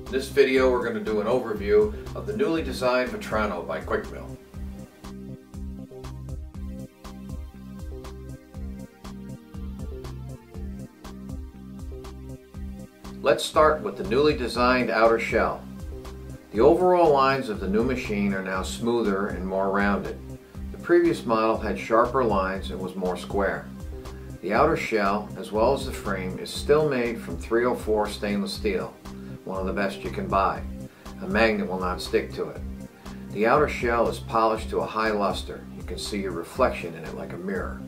In this video we're going to do an overview of the newly designed Vetrano by Quickmill. Let's start with the newly designed outer shell. The overall lines of the new machine are now smoother and more rounded. The previous model had sharper lines and was more square. The outer shell, as well as the frame, is still made from 304 stainless steel, one of the best you can buy. A magnet will not stick to it. The outer shell is polished to a high luster. You can see your reflection in it like a mirror.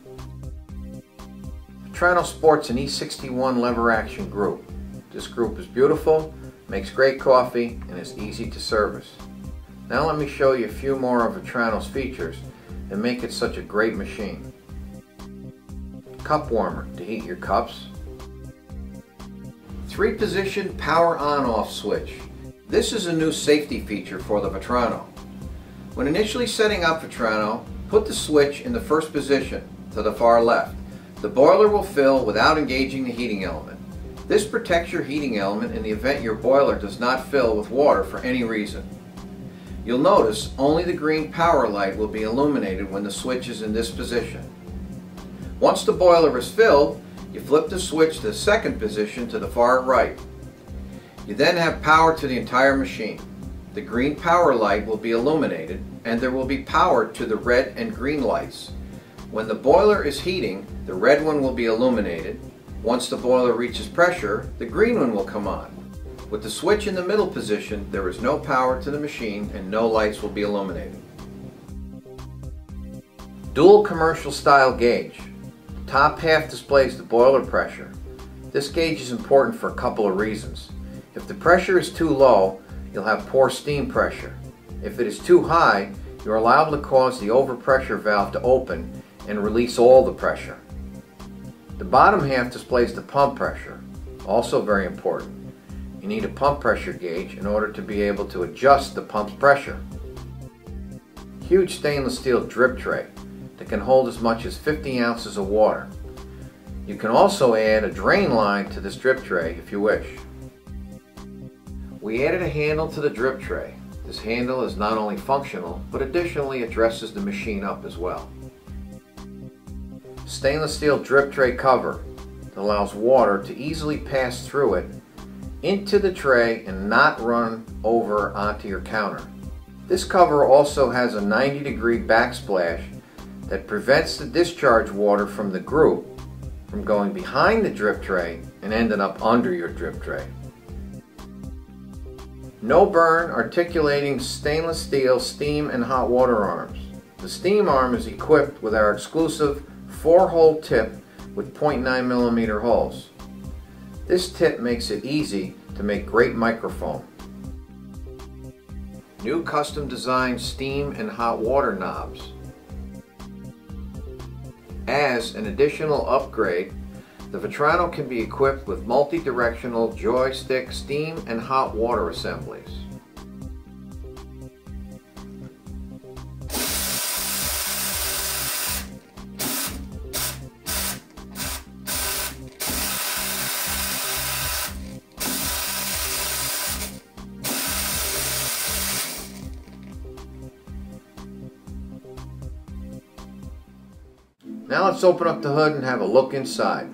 Vetrano sports an E61 lever action group. This group is beautiful, makes great coffee, and is easy to service. Now let me show you a few more of Vetrano's features that make it such a great machine. Cup warmer to heat your cups. 3-position power on-off switch. This is a new safety feature for the Vetrano. When initially setting up Vetrano, put the switch in the first position to the far left. The boiler will fill without engaging the heating element. This protects your heating element in the event your boiler does not fill with water for any reason. You'll notice only the green power light will be illuminated when the switch is in this position. Once the boiler is filled, you flip the switch to the second position to the far right. You then have power to the entire machine. The green power light will be illuminated and there will be power to the red and green lights. When the boiler is heating, the red one will be illuminated. Once the boiler reaches pressure, the green one will come on. With the switch in the middle position, there is no power to the machine and no lights will be illuminated. Dual commercial style gauge. The top half displays the boiler pressure. This gauge is important for a couple of reasons. If the pressure is too low, you'll have poor steam pressure. If it is too high, you are liable to cause the overpressure valve to open and release all the pressure. The bottom half displays the pump pressure, also very important. You need a pump pressure gauge in order to be able to adjust the pump's pressure. Huge stainless steel drip tray that can hold as much as 50 ounces of water. You can also add a drain line to this drip tray if you wish. We added a handle to the drip tray. This handle is not only functional, but additionally it dresses the machine up as well. Stainless steel drip tray cover that allows water to easily pass through it into the tray and not run over onto your counter. This cover also has a 90-degree backsplash that prevents the discharge water from the group from going behind the drip tray and ending up under your drip tray. No burn articulating stainless steel steam and hot water arms. The steam arm is equipped with our exclusive 4-hole tip with 0.9mm holes. This tip makes it easy to make great microfoam. New custom designed steam and hot water knobs. As an additional upgrade, the Vetrano can be equipped with multi-directional joystick steam and hot water assemblies. Now let's open up the hood and have a look inside.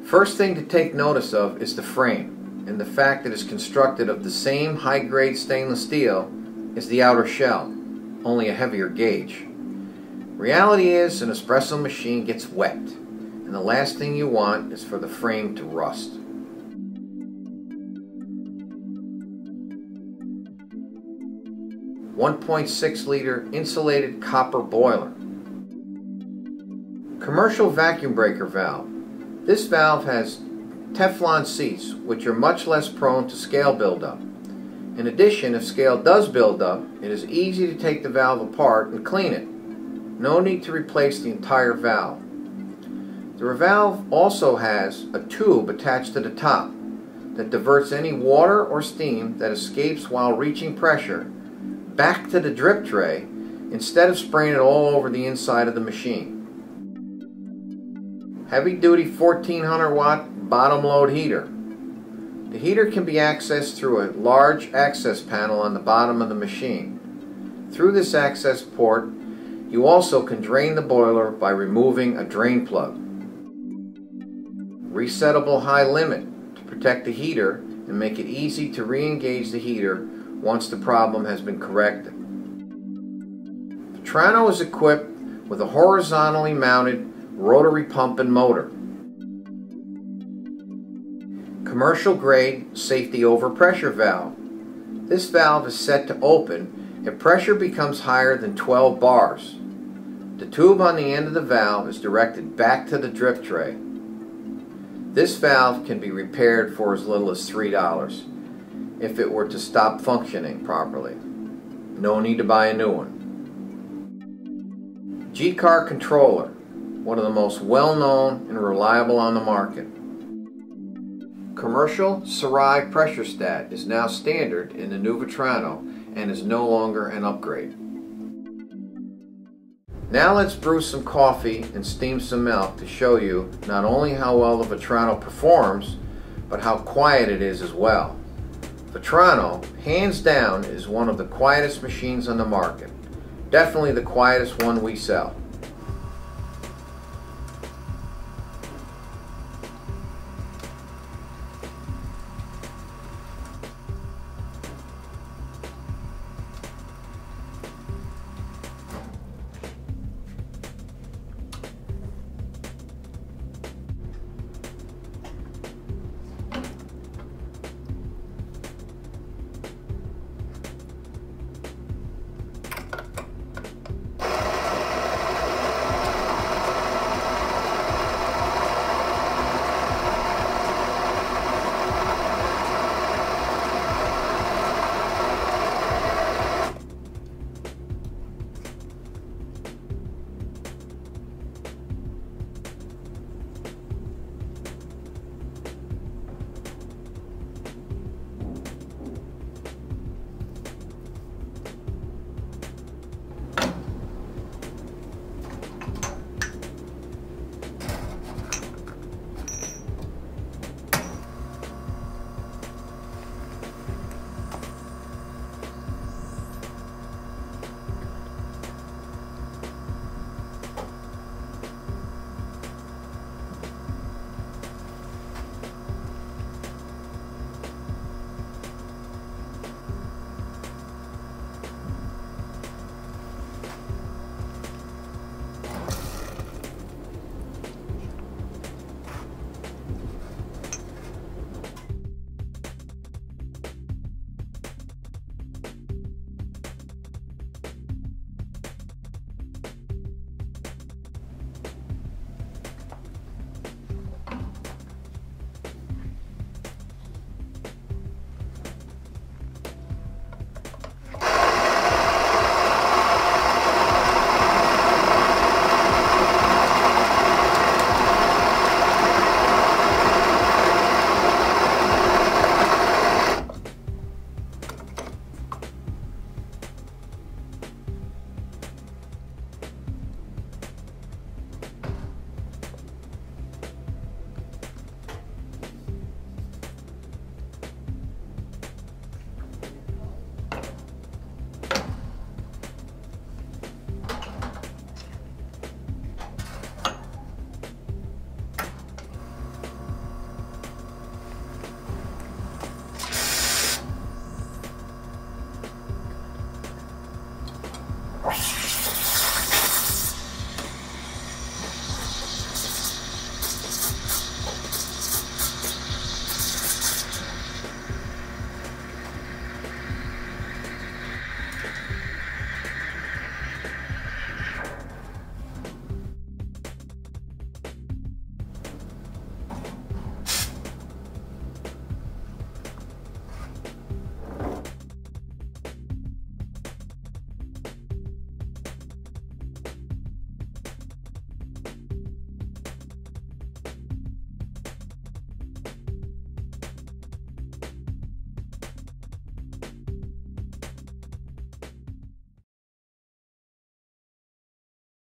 First thing to take notice of is the frame and the fact that it's constructed of the same high-grade stainless steel as the outer shell, only a heavier gauge. Reality is an espresso machine gets wet and the last thing you want is for the frame to rust. .6-liter insulated copper boiler. Commercial vacuum breaker valve. This valve has Teflon seats which are much less prone to scale buildup. In addition, if scale does build up, it is easy to take the valve apart and clean it. No need to replace the entire valve. The valve also has a tube attached to the top that diverts any water or steam that escapes while reaching pressure back to the drip tray instead of spraying it all over the inside of the machine. Heavy duty 1400 watt bottom load heater. The heater can be accessed through a large access panel on the bottom of the machine. Through this access port, you also can drain the boiler by removing a drain plug. Resettable high limit to protect the heater and make it easy to re-engage the heater once the problem has been corrected. Vetrano is equipped with a horizontally mounted rotary pump and motor. Commercial grade safety overpressure valve. This valve is set to open if pressure becomes higher than 12 bars. The tube on the end of the valve is directed back to the drip tray. This valve can be repaired for as little as $3 if it were to stop functioning properly. No need to buy a new one. G-Car controller, one of the most well-known and reliable on the market. Commercial Sarai pressure stat is now standard in the new Vetrano and is no longer an upgrade. Now let's brew some coffee and steam some milk to show you not only how well the Vetrano performs, but how quiet it is as well. Vetrano, hands down, is one of the quietest machines on the market. Definitely the quietest one we sell.